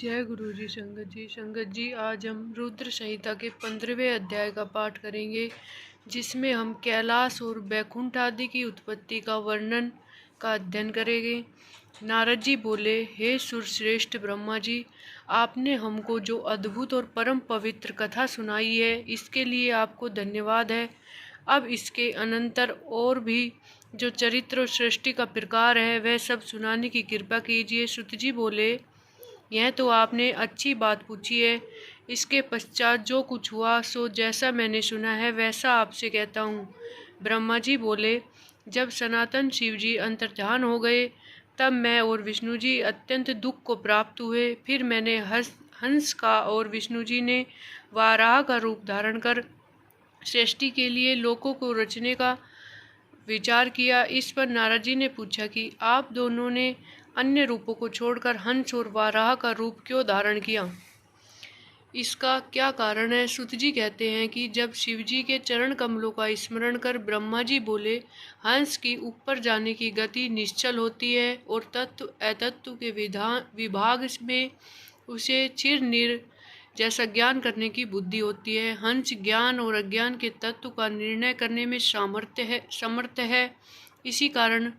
जय गुरु जी। संगत जी आज हम रुद्र संहिता के 15वें अध्याय का पाठ करेंगे, जिसमें हम कैलाश और बैकुंठ आदि की उत्पत्ति का वर्णन का अध्ययन करेंगे। नारद जी बोले, हे सुरश्रेष्ठ ब्रह्मा जी, आपने हमको जो अद्भुत और परम पवित्र कथा सुनाई है, इसके लिए आपको धन्यवाद है। अब इसके अनंतर और भी जो चरित्र और सृष्टि का प्रकार है, वह सब सुनाने की कृपा कीजिए। सुत जी बोले, यह तो आपने अच्छी बात पूछी है। इसके पश्चात जो कुछ हुआ सो जैसा मैंने सुना है वैसा आपसे कहता हूँ। ब्रह्मा जी बोले, जब सनातन शिव जी अंतर्ध्यान हो गए, तब मैं और विष्णु जी अत्यंत दुख को प्राप्त हुए। फिर मैंने हंस का और विष्णु जी ने वाराह का रूप धारण कर सृष्टि के लिए लोकों को रचने का विचार किया। इस पर नारद जी ने पूछा कि आप दोनों ने अन्य रूपों को छोड़कर हंस और वाराह का रूप क्यों धारण किया, इसका क्या कारण है। सुत जी कहते हैं कि जब शिव जी के चरण कमलों का स्मरण कर ब्रह्मा जी बोले, हंस की ऊपर जाने की गति निश्चल होती है और तत्व अतत्व के विभाग में उसे चिर निर जैसा ज्ञान करने की बुद्धि होती है। हंस ज्ञान और अज्ञान के तत्व का निर्णय करने में समर्थ है। इसी कारण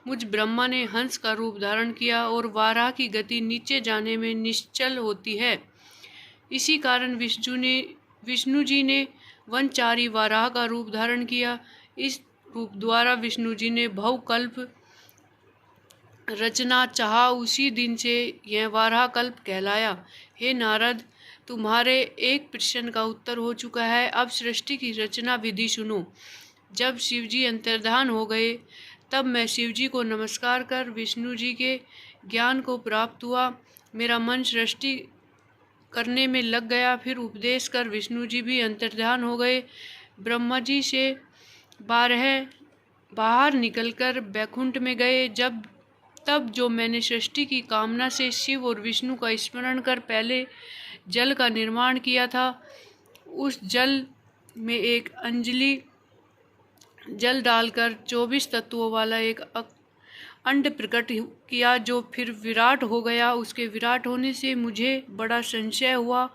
मुझ ब्रह्मा ने हंस का रूप धारण किया और वाराह की गति नीचे जाने में निश्चल होती है। इसी कारण विष्णु जी ने वनचारी वाराह का रूप धारण किया। इस रूप द्वारा विष्णु जी ने भवकल्प रचना चाहा। उसी दिन से यह वाराह कल्प कहलाया। हे नारद, तुम्हारे एक प्रश्न का उत्तर हो चुका है। अब सृष्टि की रचना विधि सुनो। जब शिवजी अंतर्धान हो गए, तब मैं शिवजी को नमस्कार कर विष्णु जी के ज्ञान को प्राप्त हुआ। मेरा मन सृष्टि करने में लग गया। फिर उपदेश कर विष्णु जी भी अंतर्धान हो गए। ब्रह्मा जी से बाहर निकलकर बैकुंठ में गए। तब जो मैंने सृष्टि की कामना से शिव और विष्णु का स्मरण कर पहले जल का निर्माण किया था, उस जल में एक अंजलि जल डालकर 24 तत्वों वाला एक अंड प्रकट किया, जो फिर विराट हो गया। उसके विराट होने से मुझे बड़ा संशय हुआ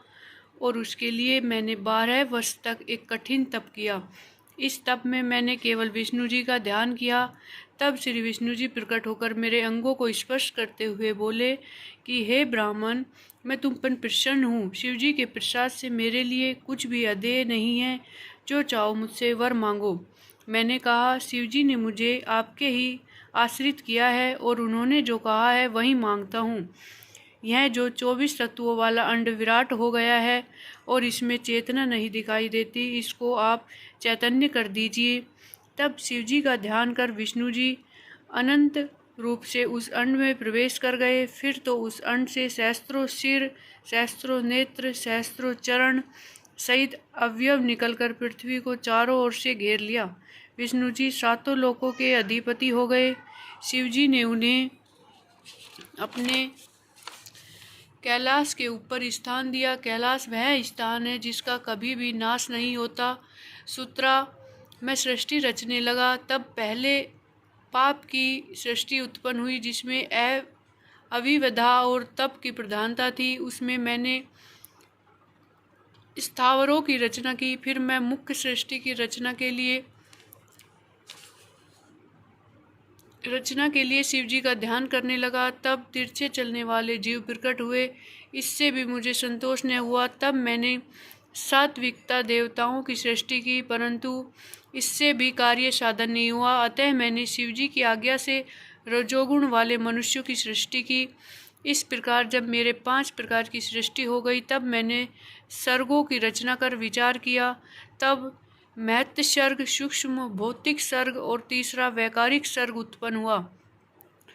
और उसके लिए मैंने 12 वर्ष तक एक कठिन तप किया। इस तप में मैंने केवल विष्णु जी का ध्यान किया। तब श्री विष्णु जी प्रकट होकर मेरे अंगों को स्पर्श करते हुए बोले कि हे ब्राह्मण, मैं तुम पर प्रसन्न हूँ। शिव जी के प्रसाद से मेरे लिए कुछ भी अदेय नहीं है। जो चाहो मुझसे वर मांगो। मैंने कहा, शिव जी ने मुझे आपके ही आश्रित किया है और उन्होंने जो कहा है वही मांगता हूँ। यह जो 24 तत्वों वाला अंड विराट हो गया है और इसमें चेतना नहीं दिखाई देती, इसको आप चैतन्य कर दीजिए। तब शिव जी का ध्यान कर विष्णु जी अनंत रूप से उस अंड में प्रवेश कर गए। फिर तो उस अंड से सहस्त्रों सिर, सहस्त्रों नेत्र, सहस्त्रों चरण सहित अवयव निकलकर पृथ्वी को चारों ओर से घेर लिया। विष्णु जी सातों लोकों के अधिपति हो गए। शिव जी ने उन्हें अपने कैलाश के ऊपर स्थान दिया। कैलाश वह स्थान है जिसका कभी भी नाश नहीं होता। सूत्रा, मैं सृष्टि रचने लगा, तब पहले पाप की सृष्टि उत्पन्न हुई, जिसमें अविवधा और तप की प्रधानता थी। उसमें मैंने स्थावरों की रचना की। फिर मैं मुख्य सृष्टि की रचना के लिए शिव जी का ध्यान करने लगा। तब तिरछे चलने वाले जीव प्रकट हुए। इससे भी मुझे संतोष न हुआ। तब मैंने सात्विकता देवताओं की सृष्टि की, परंतु इससे भी कार्य साधन नहीं हुआ। अतः मैंने शिव जी की आज्ञा से रजोगुण वाले मनुष्यों की सृष्टि की। इस प्रकार जब मेरे 5 प्रकार की सृष्टि हो गई, तब मैंने सर्गों की रचना कर विचार किया। तब महत्त सर्ग, सूक्ष्म भौतिक सर्ग और तीसरा वैकारिक सर्ग उत्पन्न हुआ।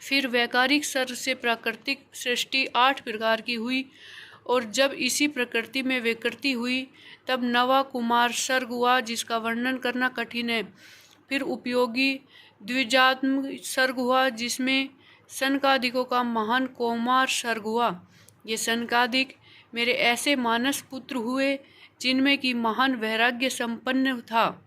फिर वैकारिक सर्ग से प्राकृतिक सृष्टि 8 प्रकार की हुई, और जब इसी प्रकृति में विकृति हुई, तब नवा कुमार सर्ग हुआ, जिसका वर्णन करना कठिन है। फिर उपयोगी द्विजात्मक सर्ग हुआ, जिसमें सनकादिकों का महान कौमार सर्ग हुआ। ये सनकादिक मेरे ऐसे मानस पुत्र हुए जिनमें कि महान वैराग्य संपन्न था।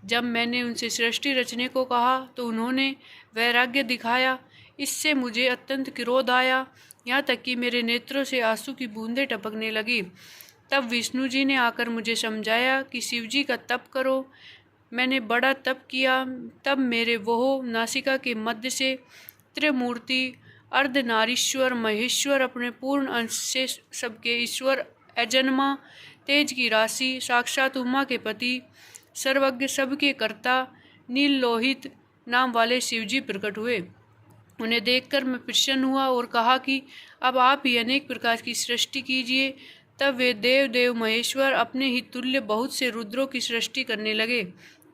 जब मैंने उनसे सृष्टि रचने को कहा तो उन्होंने वैराग्य दिखाया। इससे मुझे अत्यंत क्रोध आया। यहाँ तक कि मेरे नेत्रों से आंसू की बूंदें टपकने लगी। तब विष्णु जी ने आकर मुझे समझाया कि शिव जी का तप करो। मैंने बड़ा तप किया। तब मेरे वोह नासिका के मध्य से त्रिमूर्ति अर्धनारीश्वर महेश्वर अपने पूर्ण अंश से सबके ईश्वर अजन्मा तेज की राशि साक्षात उमा के पति सर्वज्ञ सबके कर्ता नील लोहित नाम वाले शिवजी प्रकट हुए। उन्हें देखकर मैं प्रसन्न हुआ और कहा कि अब आप ही अनेक प्रकार की सृष्टि कीजिए। तब वे देव देव महेश्वर अपने ही तुल्य बहुत से रुद्रों की सृष्टि करने लगे।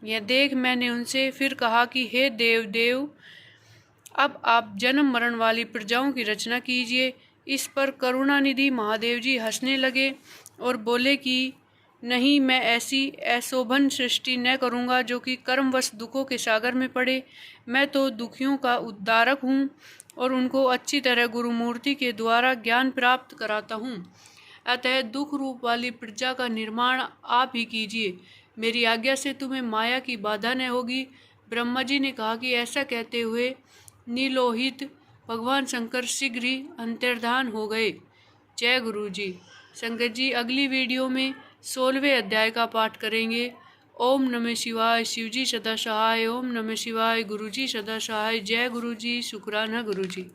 यह देख मैंने उनसे फिर कहा कि हे देव देव, अब आप जन्म मरण वाली प्रजाओं की रचना कीजिए। इस पर करुणानिधि महादेव जी हंसने लगे और बोले कि नहीं, मैं ऐसी अशोभन सृष्टि न करूँगा जो कि कर्मवश दुखों के सागर में पड़े। मैं तो दुखियों का उद्धारक हूँ और उनको अच्छी तरह गुरुमूर्ति के द्वारा ज्ञान प्राप्त कराता हूँ। अतः दुख रूप वाली प्रजा का निर्माण आप ही कीजिए। मेरी आज्ञा से तुम्हें माया की बाधा न होगी। ब्रह्मा जी ने कहा कि ऐसा कहते हुए नीलोहित भगवान शंकर शीघ्र ही अंतर्धान हो गए। जय गुरु जी। संगत जी, अगली वीडियो में 16वें अध्याय का पाठ करेंगे। ओम नमः शिवाय। शिवजी सदा सहाय। ओम नमः शिवाय। गुरुजी सदा सहाय। जय गुरु जी। शुक्राना गुरु जी।